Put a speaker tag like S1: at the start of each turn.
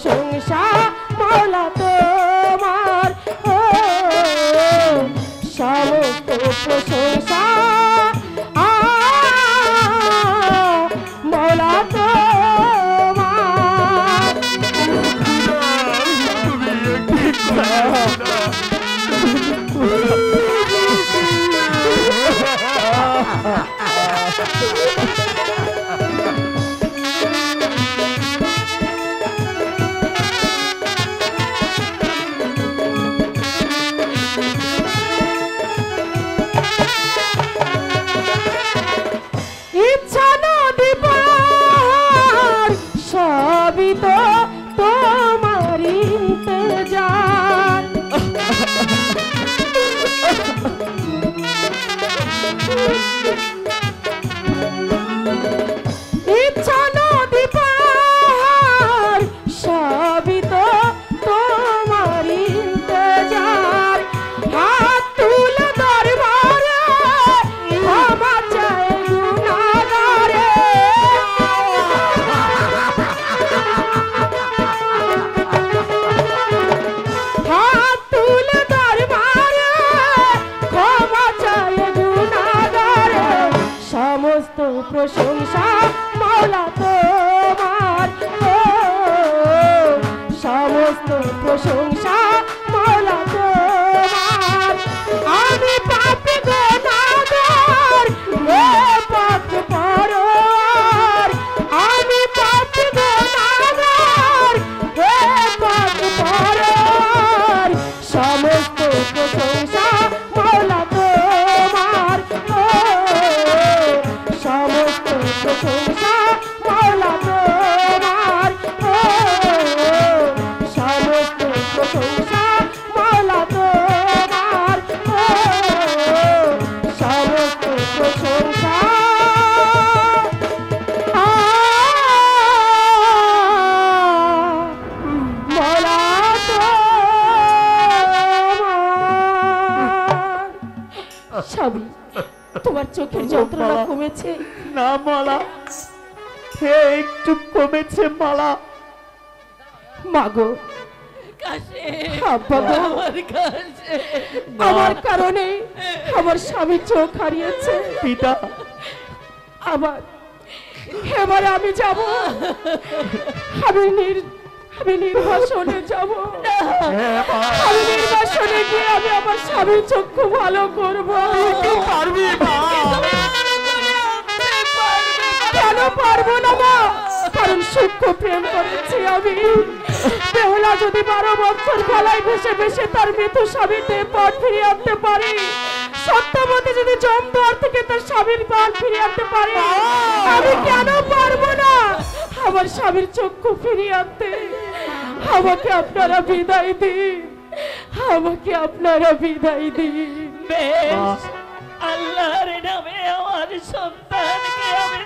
S1: প্রশংসা মাওলা তোমার, সমস্ত প্রশংসা মাওলা তোমার। ইচ্ছা নদী পার সবই তো তোমার ইন্তজার, ইচ্ছা নদী পার সবই তো তোমার ইন্তজার। হাত তুলে দরবারে ক্ষমা চাই গুনাহগারে, হাত তুলে দরবারে ক্ষমা চাই গুনাহগারে, সমস্ত প্রশংসা মাওলা তোমার, সমস্ত প্রশংসা মাওলা তোমার। আমি পাপী গুনাহগার হে পাক পরওয়ার, আমি পাপী গুনাহগার হে পাক পরওয়ার, সমস্ত প্রশংসা মাওলা তোমার, সমস্ত প্রশংসা মাওলা তোমার, সমস্ত প্রশংসা মাওলা তোমার, সমস্ত প্রশংসা মাওলা তোমার। স্বামী, তোমার চোখের যন্ত্রণা কমেছে?
S2: না মালা, হে একটু কমেছে মালা।
S1: মাগো, আব্বা গো, আমার কারণে আমার স্বামী চোখ হারিয়েছে।
S2: পিতা,
S1: এবার আমি যাব, আমি নির্বাসনে যাব, আমি নির্বাসনে গিয়ে আমি আমার স্বামীর চক্ষু ভালো করবো।
S2: পারবি মা?
S1: কেন পারবো না মা? কারণ সূক্ষ্ম প্রেম করেছি আমি। বেহুলা যদি 12 বছর গলায় ভেসে ভেসে তার মৃত স্বামীতে পথ ফিরিয়ে আনতে পারে, সত্যবতী যদি জমদুয়ার থেকে তার স্বামীর পথ ফিরিয়ে আনতে পারে, আমি কেন পারবো না আমার স্বামীর চক্ষু ফিরিয়ে আনতে? আমাকে আপনারা বিদায় দিন, আমাকে আপনারা বিদায় দিন।
S3: বেশ, আল্লাহর নামে আমার সন্তানকে আমি